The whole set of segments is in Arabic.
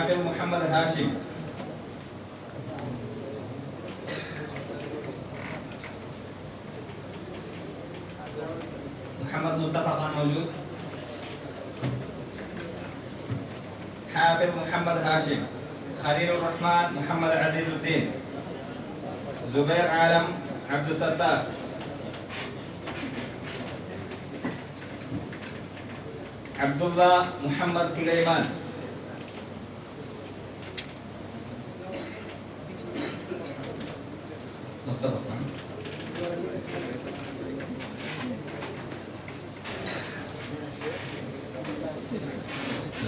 حافظ محمد هاشم. محمد مصطفى خان موجود. حافظ محمد هاشم. خليل الرحمن محمد عزيز الدين. زبير عالم عبد الستار. عبد الله محمد سليمان. مصطفى خان.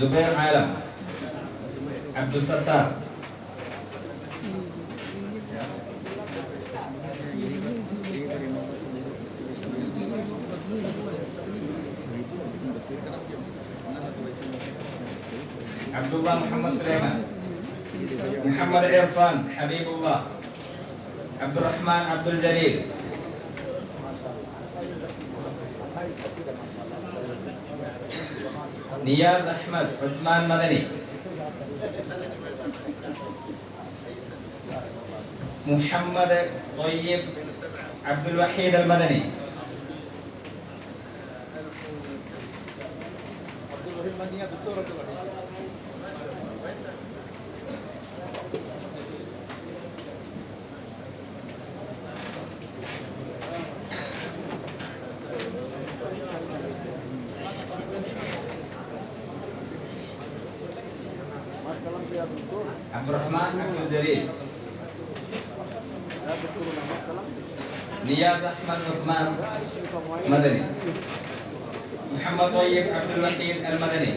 زبير عالم عبد الستار. عبد الله محمد سليمان. محمد عرفان حبيب الله. عبد الرحمن عبد الجليل. نياز أحمد عثمان مدني. محمد طيب عبد الوحيد المدني. عبد الرحمن عبد الجليل. نياز أحمد عثمان مدني. محمد طيب عبد الوحيد المدني.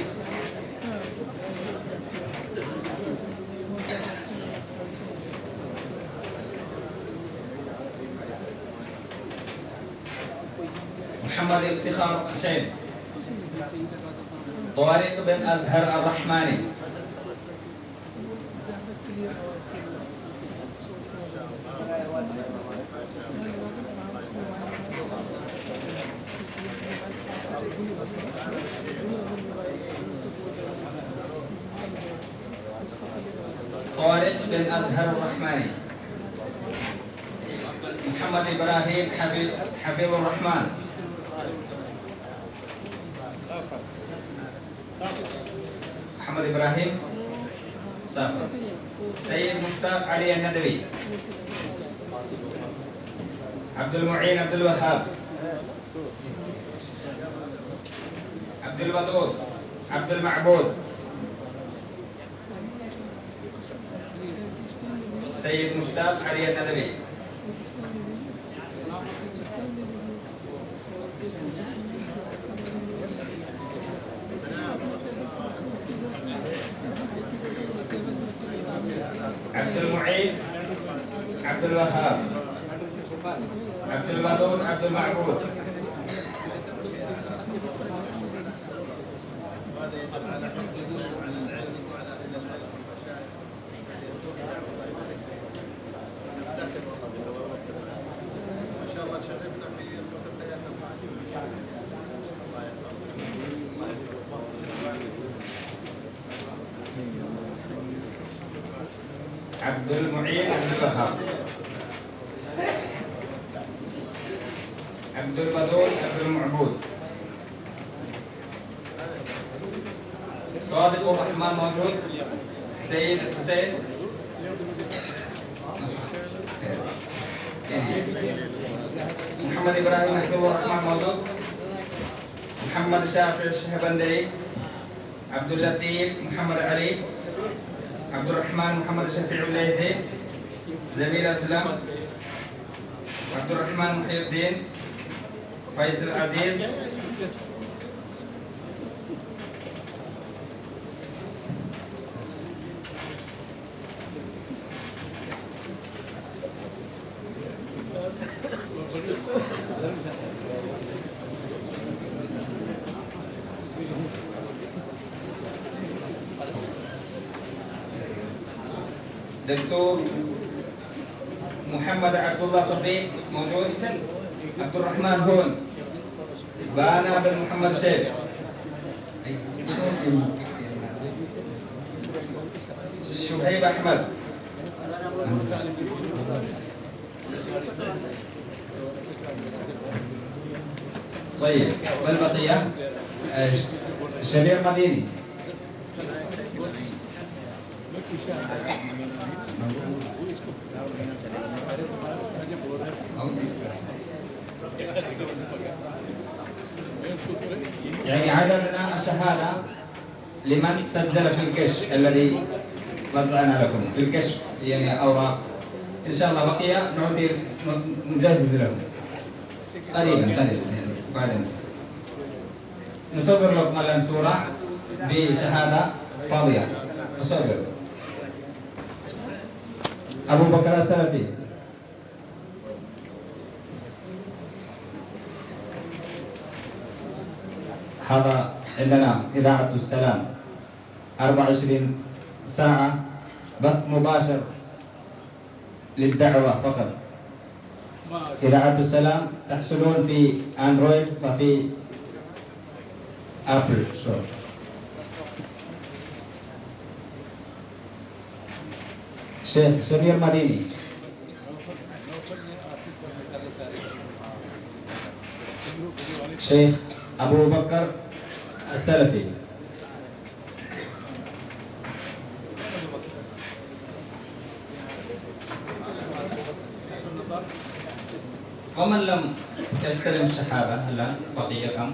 محمد افتخار حسين. طارق بن أزهر الرحماني. طارق بن أزهر الرحماني. محمد إبراهيم حفيظ الرحمن. محمد إبراهيم سافر. سيد مشتاق علي الندوي. عبد المعين عبد الوهاب. عبد الودود عبد المعبود. سيد مشتاق علي الندوي. عبد المعين عبد الوهاب. عبد الودود عبد المعبود. عبد المعين عبد الوهاب. عبد الودود عبد المعبود. صادق الرحمن موجود. سيد حسين. محمد إبراهيم حفظ الرحمن موجود. محمد شافع الشهبندري. عبد اللطيف محمد علي. عبد الرحمن محمد شفيع الليثي. زميل أسلم. عبد الرحمن محي الدين. فيصل عزيز. دكتور محمد عبد الله صفي موجود. عبد الرحمن هون. بانا بن محمد شيخ. أحمد. طيب والبقية شبير مديني. يعني عددنا الشهادة لمن سجل في الكشف الذي وزعنا لكم في الكشف، يعني أوراق إن شاء الله بقية نعطي نجهز لهم قريبا يعني بعدين نصور لكم الآن صورة بشهادة فاضية. نصور أبو بكر السلفي. هذا عندنا إذاعة السلام 24 ساعة بث مباشر للدعوة فقط. إذاعة السلام تحصلون في أندرويد وفي أبل ستور. شيخ سمير مديني. شيخ أبو بكر السلفي. ومن لم يستلم الشهادة الآن بقي كم؟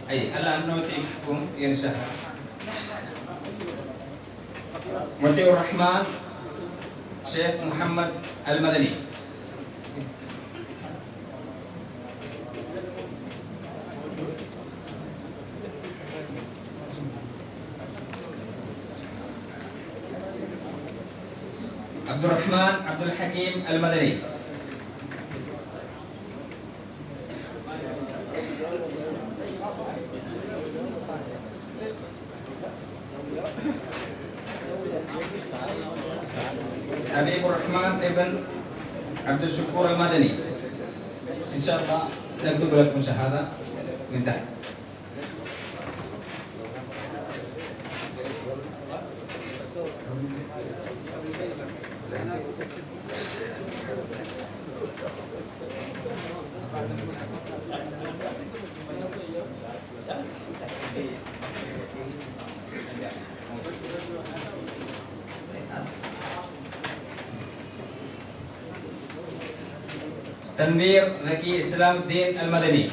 أي الآن نعطيكم يعني شهادة. مطيع الرحمن شيخ محمد المدني. عبد الرحمن عبد الحكيم المدني. حبيب الرحمن ابن عبد الشكور المدني. إن شاء الله نكتب لكم شهادة من تحت. تنوير ذكي إسلام الدين المدني.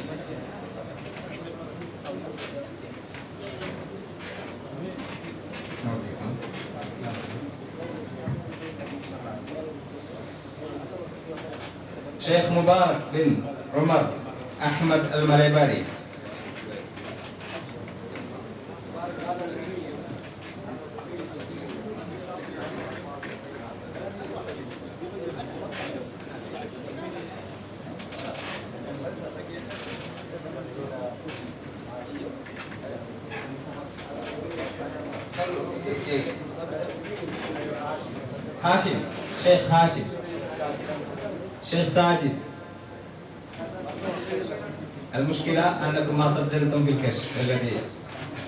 شيخ مبارك بن عمر أحمد المليباري. هاشم شيخ هاشم. شيخ ساجد. المشكلة أنكم ما سجلتم في الكشف الذي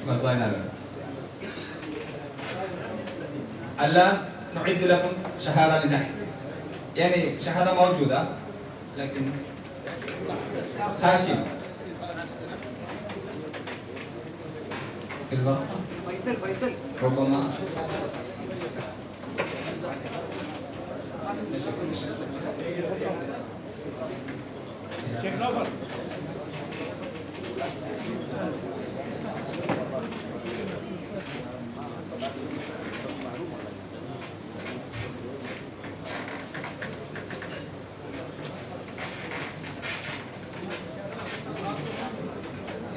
وصلنا له. الآن نعد لكم شهادة من تحت، يعني شهادة موجودة لكن هاشم في الورقة. فيصل ربما شيخ نوفل.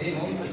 ايه ممكن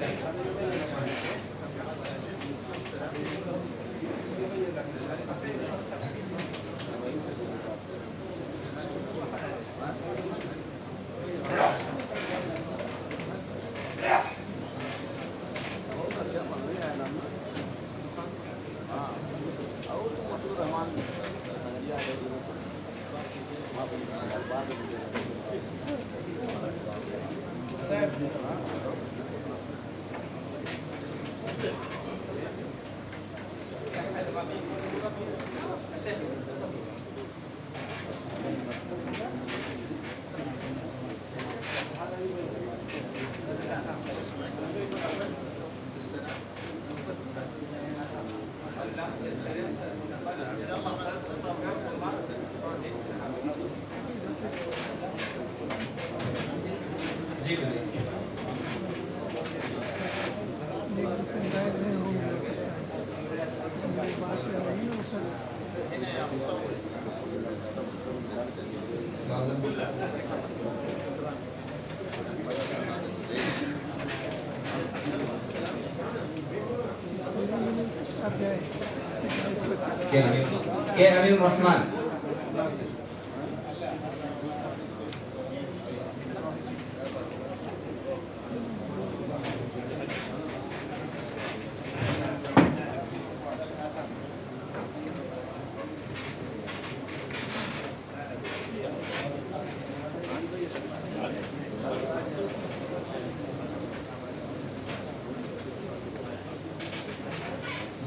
كي أمين الرحمن.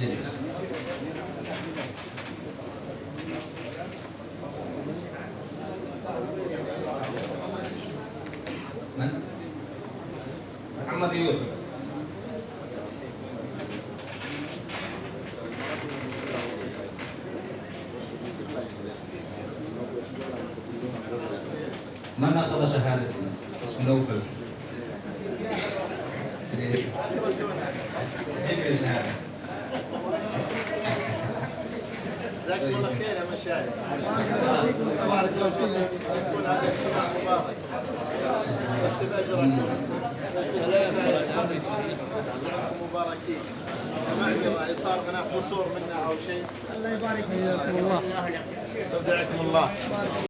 جميل. من؟ محمد يوسف. من أخذ شهادة؟ اسم نوفل. ذكر الشهادة. جزاكم الله خير يا مشايخ. صباح الخير يكون هذا اجتماع مبارك. يكتب اجركم. جزاكم مباركين. معذرة صار هناك قصور منا او شيء. الله يبارك فيكم. الله استودعكم الله.